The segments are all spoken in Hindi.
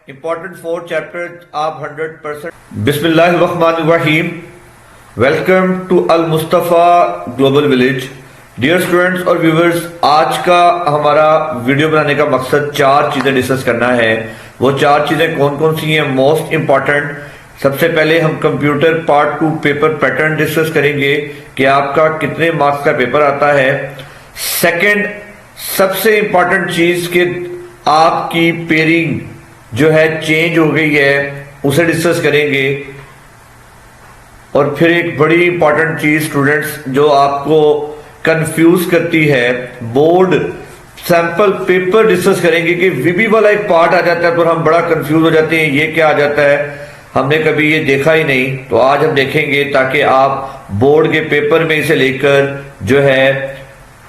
Important 4 chapters आप 100%। बिस्मिल्लाहिर्रहमानिर्रहीम। Welcome to Al Mustafa global village. Dear students और व्यूवर्स, आज का हमारा वीडियो बनाने का मकसद 4 चीजें डिस्कस करना है। वो 4 चीजें कौन कौन सी हैं मोस्ट इंपॉर्टेंट। सबसे पहले हम computer part 2 paper pattern discuss करेंगे कि आपका कितने मार्क्स का पेपर आता है। सेकंड, सबसे इंपॉर्टेंट चीज कि आपकी पेयरिंग जो है चेंज हो गई है, उसे डिस्कस करेंगे। और फिर एक बड़ी इंपॉर्टेंट चीज स्टूडेंट्स जो आपको कंफ्यूज करती है, बोर्ड सैंपल पेपर डिस्कस करेंगे कि वीबी वाला एक पार्ट आ जाता है तो हम बड़ा कंफ्यूज हो जाते हैं, ये क्या आ जाता है, हमने कभी ये देखा ही नहीं। तो आज हम देखेंगे ताकि आप बोर्ड के पेपर में इसे लेकर जो है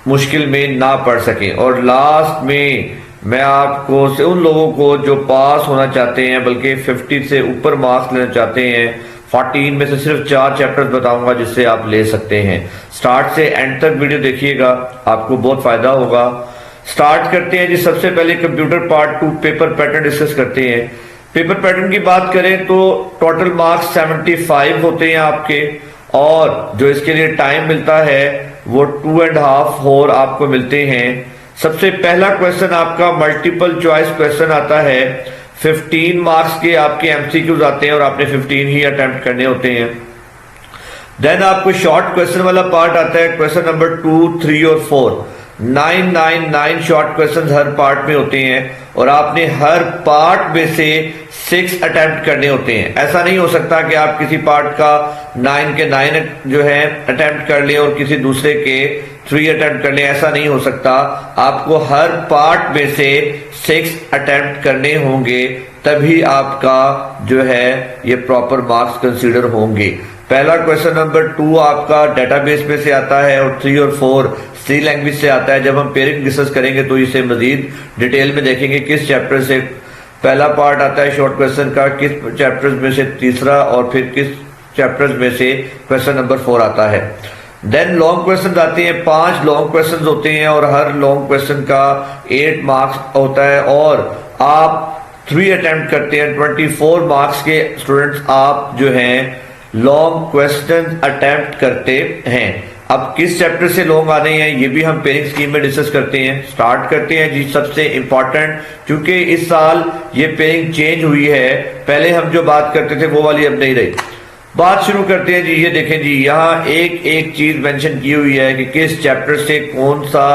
मुश्किल में ना पड़ सकें। और लास्ट में मैं आपको से उन लोगों को जो पास होना चाहते हैं, बल्कि 50 से ऊपर मार्क्स लेना चाहते हैं, 14 में से सिर्फ 4 चैप्टर्स बताऊंगा जिससे आप ले सकते हैं। स्टार्ट से एंड तक वीडियो देखिएगा, आपको बहुत फायदा होगा। स्टार्ट करते हैं जी। सबसे पहले computer part 2 paper pattern discuss करते हैं। पेपर पैटर्न की बात करें तो टोटल मार्क्स 75 होते हैं आपके, और जो इसके लिए टाइम मिलता है वो 2.5 होर आपको मिलते हैं। सबसे पहला क्वेश्चन आपका मल्टीपल चॉइस क्वेश्चन आता है। 15 मार्क्स के आपके एमसीक्यूज आते हैं और आपने 15 ही अटेम्प्ट करने होते हैं। देन आपको शॉर्ट क्वेश्चन वाला पार्ट आता है, क्वेश्चन नंबर 2, 3 और 4। 9 शॉर्ट क्वेश्चन हर पार्ट में होते हैं और आपने हर पार्ट में से 6 अटेम्प्ट करने होते हैं। ऐसा नहीं हो सकता कि आप किसी पार्ट का 9 के 9 जो है अटेम्प्ट कर लें और किसी दूसरे के 3 अटेम्प्ट कर लें, ऐसा नहीं हो सकता। आपको हर पार्ट में से 6 अटेम्प्ट करने होंगे, तभी आपका जो है ये प्रॉपर मार्क्स कंसीडर होंगे। पहला क्वेश्चन नंबर 2 आपका डेटाबेस में से आता है और 3 और 4 सी लैंग्वेज से आता है। जब हम पेयरिंग डिस्कस करेंगे तो इसे मजीद डिटेल में देखेंगे किस चैप्टर से पहला पार्ट आता है शॉर्ट क्वेश्चन का, किस चैप्टर्स में से तीसरा, और फिर किस चैप्टर्स में से क्वेश्चन नंबर 4 आता है। देन लॉन्ग क्वेश्चन आते हैं। 5 लॉन्ग क्वेश्चन होते हैं और हर लॉन्ग क्वेश्चन का 8 मार्क्स होता है और आप 3 अटेम्प्ट करते हैं। 24 मार्क्स के स्टूडेंट्स आप जो हैं लॉन्ग क्वेश्चन अटेम्प्ट करते हैं। अब किस चैप्टर से लॉन्ग आने हैं ये भी हम पेयरिंग स्कीम में डिस्कस करते हैं। स्टार्ट करते हैं जी। सबसे इंपॉर्टेंट, क्योंकि इस साल ये पेयरिंग चेंज हुई है, पहले हम जो बात करते थे वो वाली अब नहीं रही। बात शुरू करते हैं जी। ये देखें जी, यहाँ एक एक चीज मेंशन की हुई है कि किस चैप्टर से कौन सा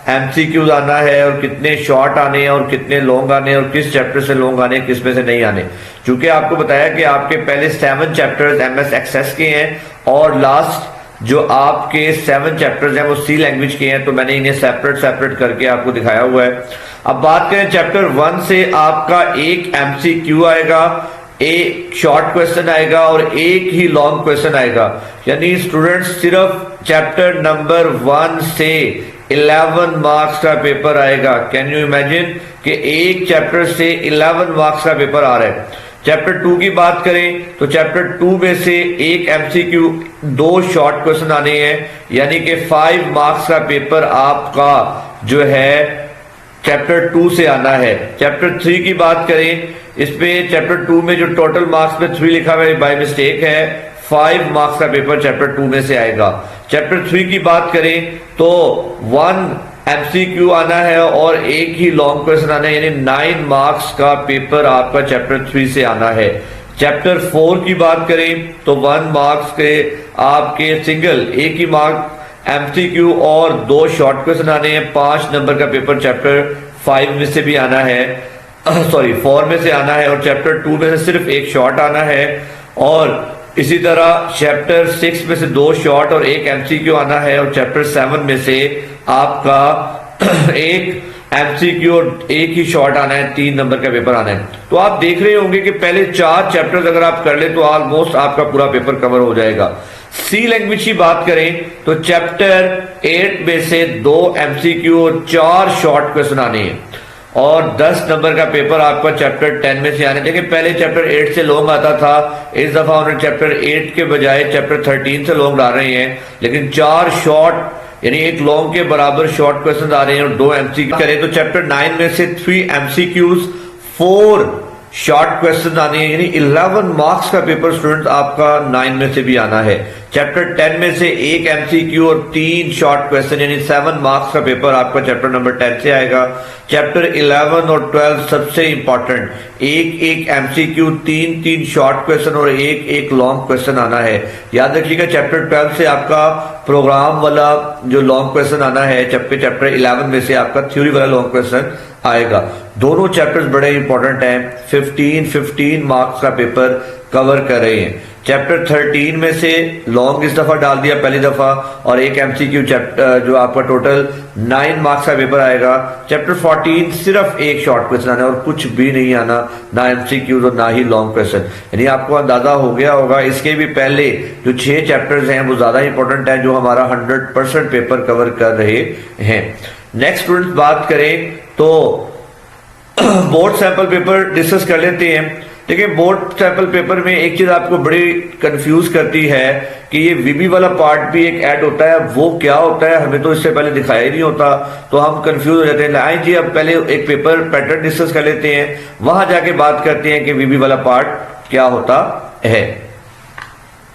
एमसीक्यूज आना है और कितने शॉर्ट आने हैं और कितने लॉन्ग आने हैं और किस चैप्टर से लॉन्ग आने किस में से नहीं आने। क्योंकि आपको बताया कि आपके पहले 7 चैप्टर्स एमएस एक्सेस के हैं और लास्ट जो आपके 7 चैप्टर्स हैं वो सी लैंग्वेज के हैं, तो मैंने इन्हें सेपरेट करके आपको दिखाया हुआ है। अब बात करें चैप्टर 1 से, आपका एक एमसीक्यू आएगा, एक शॉर्ट क्वेश्चन आएगा और एक ही लॉन्ग क्वेश्चन आएगा। यानी स्टूडेंट्स सिर्फ चैप्टर नंबर 1 से 11 मार्क्स का पेपर आएगा। कैन यू इमेजिन कि एक चैप्टर से 11 मार्क्स का पेपर आ रहा है। चैप्टर 2 की बात करें तो चैप्टर 2 में से एक एमसीक्यू, 2 शॉर्ट क्वेश्चन आने हैं, यानी कि 5 मार्क्स का पेपर आपका जो है चैप्टर 2 से आना है। चैप्टर 3 की बात करें, इसमें चैप्टर 2 में जो टोटल मार्क्स में 3 लिखा हुआ है बाय मिस्टेक है, 5 मार्क्स का पेपर चैप्टर 2 में से आएगा। चैप्टर 3 की बात करें तो 1 एमसीक्यू आना है और एक ही लॉन्ग क्वेश्चन आना है, यानी 9 मार्क्स का पेपर आपका चैप्टर 3 से आना है। चैप्टर 4 की बात करें तो 1 मार्क्स के आपके सिंगल एक ही मार्क एमसीक्यू और 2 शॉर्ट क्वेश्चन आने हैं। 5 नंबर का पेपर चैप्टर 5 में से भी आना है, सॉरी 4 में से आना है, और चैप्टर 2 में से सिर्फ एक शॉर्ट आना है। और इसी तरह चैप्टर 6 में से 2 शॉर्ट और एक एमसीक्यू आना है, और चैप्टर 7 में से आपका एक एमसीक्यू और एक ही शॉर्ट आना है, 3 नंबर का पेपर आना है। तो आप देख रहे होंगे कि पहले 4 चैप्टर्स अगर आप कर ले तो ऑलमोस्ट आपका पूरा पेपर कवर हो जाएगा। सी लैंग्वेज की बात करें तो चैप्टर 8 में से 2 एमसीक्यू और 4 शॉर्ट क्वेश्चन आने हैं और 10 नंबर का पेपर आपका चैप्टर 10 में से आने। देखिए पहले चैप्टर 8 से लॉन्ग आता था, इस दफा उन्होंने चैप्टर 8 के बजाय चैप्टर 13 से लॉन्ग ला रहे हैं, लेकिन 4 शॉर्ट यानी एक लॉन्ग के बराबर शॉर्ट क्वेश्चन आ रहे हैं और 2 एमसीक्यू करें तो चैप्टर 9 में से 3 एमसीक्यूज, 4 शॉर्ट क्वेश्चन आने हैं, यानी 11 मार्क्स का पेपर स्टूडेंट आपका 9 में से भी आना है। चैप्टर 10 में से एक एमसीक्यू और 3 शॉर्ट क्वेश्चन यानी 7 मार्क्स का पेपर आपका चैप्टर नंबर 10 से आएगा। चैप्टर 11 और 12 सबसे इंपॉर्टेंट, एक एमसीक्यू, 3 शॉर्ट क्वेश्चन और एक लॉन्ग क्वेश्चन आना है। याद रखिएगा चैप्टर 12 से आपका प्रोग्राम वाला जो लॉन्ग क्वेश्चन आना है, चैप्टर 11 में से आपका थ्योरी वाला लॉन्ग क्वेश्चन आएगा। दोनों चैप्टर्स बड़े इंपॉर्टेंट हैं। 15 मार्क्स का पेपर कवर कर रहे हैं। चैप्टर 13 में से लॉन्ग इस दफा डाल दिया पहली दफा, और एक एमसीक्यू चैप्टर जो आपका टोटल 9 मार्क्स का पेपर आएगा। चैप्टर 14 सिर्फ एक शॉर्ट क्वेश्चन आना है और कुछ भी नहीं आना, ना एमसीक्यू और ना ही लॉन्ग क्वेश्चन। यानी आपको अंदाजा हो गया होगा इसके भी पहले जो 6 चैप्टर्स हैं वो ज्यादा इंपॉर्टेंट है, जो हमारा 100% पेपर कवर कर रहे हैं। नेक्स्ट स्टूडेंट्स बात करें तो बोर्ड सैंपल पेपर डिस्कस कर लेते हैं। देखिए बोर्ड सैंपल पेपर में एक चीज आपको बड़ी कंफ्यूज करती है कि ये वीबी वाला पार्ट भी एक ऐड होता है, वो क्या होता है हमें तो इससे पहले दिखाया ही नहीं होता, तो हम कंफ्यूज हो जाते हैं। आइए जी अब पहले एक पेपर पैटर्न डिस्कस कर लेते हैं, वहां जाके बात करते हैं कि वीबी वाला पार्ट क्या होता है।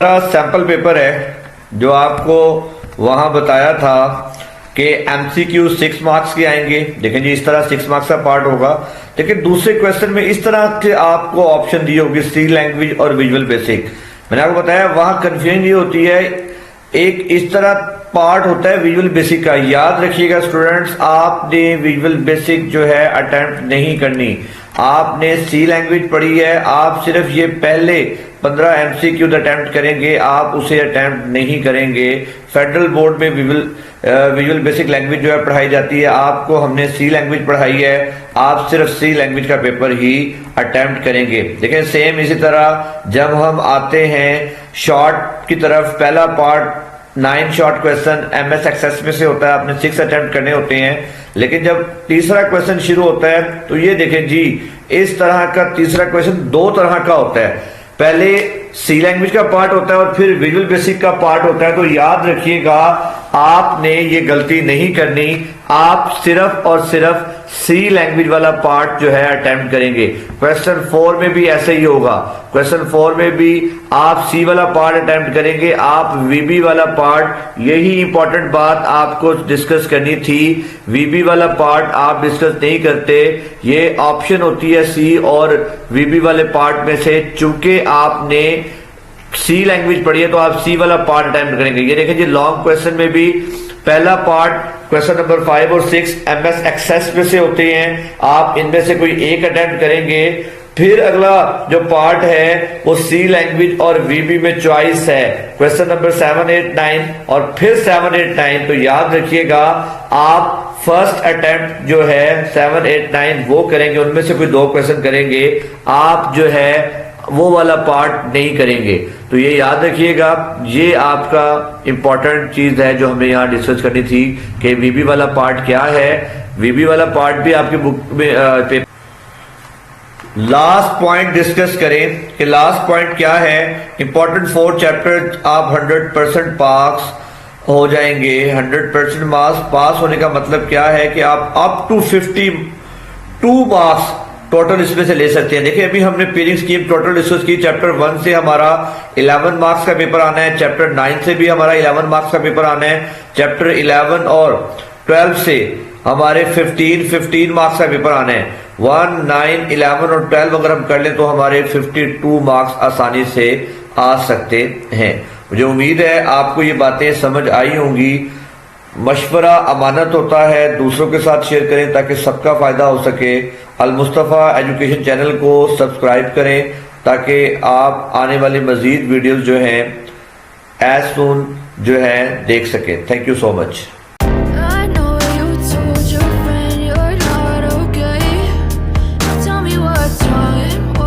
सैंपल पेपर है जो आपको वहां बताया था कि एमसीक्यू 6 मार्क्स के आएंगे। देखें जी इस तरह 6 मार्क्स का पार्ट होगा। लेकिन दूसरे क्वेश्चन में इस तरह से आपको ऑप्शन दी होगी सी लैंग्वेज और विजुअल बेसिक। मैंने आपको बताया वहां कंफ्यूजन ये होती है, एक इस तरह पार्ट होता है विजुअल बेसिक का। याद रखिएगा स्टूडेंट्स, आपने विजुअल बेसिक जो है अटेम्प्ट नहीं करनी, आपने सी लैंग्वेज पढ़ी है, आप सिर्फ ये पहले 15 एमसीक्यू अटेम्प्ट करेंगे, आप उसे अटेम्प्ट नहीं करेंगे। फेडरल बोर्ड में विजुअल बेसिक लैंग्वेज जो है पढ़ाई जाती है, आपको हमने सी लैंग्वेज पढ़ाई है, आप सिर्फ सी लैंग्वेज का पेपर ही अटेम्प्ट करेंगे। देखिए सेम इसी तरह जब हम आते हैं शॉर्ट की तरफ, पहला part 9 short question MS Access में से होता है, आपने 6 अटेम्प्ट करने होते हैं। लेकिन जब तीसरा क्वेश्चन शुरू होता है तो ये देखें जी इस तरह का तीसरा क्वेश्चन 2 तरह का होता है, पहले सी लैंग्वेज का पार्ट होता है और फिर विजुअल बेसिक का पार्ट होता है। तो याद रखिएगा आपने ये गलती नहीं करनी, आप सिर्फ और सिर्फ सी लैंग्वेज वाला पार्ट जो है अटेम्प्ट करेंगे। क्वेश्चन 4 में भी ऐसे ही होगा, क्वेश्चन 4 में भी आप सी वाला पार्ट अटेम्प्ट करेंगे, आप वीबी वाला पार्ट, यही इंपॉर्टेंट बात आपको डिस्कस करनी थी। वीबी वाला पार्ट आप डिस्कस नहीं करते, ये ऑप्शन होती है सी और वीबी वाले पार्ट में से। चूंकि आपने सी लैंग्वेज पढ़ी है तो आप सी वाला पार्ट अटेम्प्ट करेंगे। ये देखें जी लॉन्ग क्वेश्चन में भी पहला पार्ट क्वेश्चन नंबर 5 और 6 एमएस एक्सेस में से होते हैं, आप इनमें से कोई एक अटेम्प्ट करेंगे। फिर अगला जो पार्ट है वो सी लैंग्वेज और वीबी में चॉइस है, क्वेश्चन नंबर 7, 8, 9 और फिर 7, 8, 9। तो याद रखिएगा आप फर्स्ट अटेम्प्ट जो है 7, 8, 9 वो करेंगे, उनमें से कोई 2 क्वेश्चन करेंगे, आप जो है वो वाला पार्ट नहीं करेंगे। तो ये याद रखिएगा, ये आपका इंपॉर्टेंट चीज है जो हमें यहाँ डिस्कस करनी थी कि वीबी वाला पार्ट क्या है। वीबी वाला पार्ट भी आपकी बुक में लास्ट पॉइंट डिस्कस करें कि लास्ट पॉइंट क्या है। इंपॉर्टेंट 4 चैप्टर आप 100% पास हो जाएंगे। 100% मार्क्स पास होने का मतलब क्या है कि आप अप टू 52 मार्क्स टोटल इसमें से ले सकते हैं। देखिए अभी हमने पेयरिंग स्कीम टोटल डिस्कस की। चैप्टर 1 से हमारा 11 मार्क्स का पेपर आना है, चैप्टर 9 से भी हमारा 11 मार्क्स का पेपर आना है, चैप्टर 11 और 12 से हमारे 15 मार्क्स का पेपर आना है। 1, 9, 11 और 12 अगर हम कर लें तो हमारे 52 मार्क्स आसानी से आ सकते हैं। मुझे उम्मीद है आपको ये बातें समझ आई होंगी। मशवरा अमानत होता है, दूसरों के साथ शेयर करें ताकि सबका फायदा हो सके। अल मुस्तफ़ा एजुकेशन चैनल को सब्सक्राइब करें ताकि आप आने वाली मजीद वीडियोस जो हैं एज सून जो है देख सकें। Thank you so much.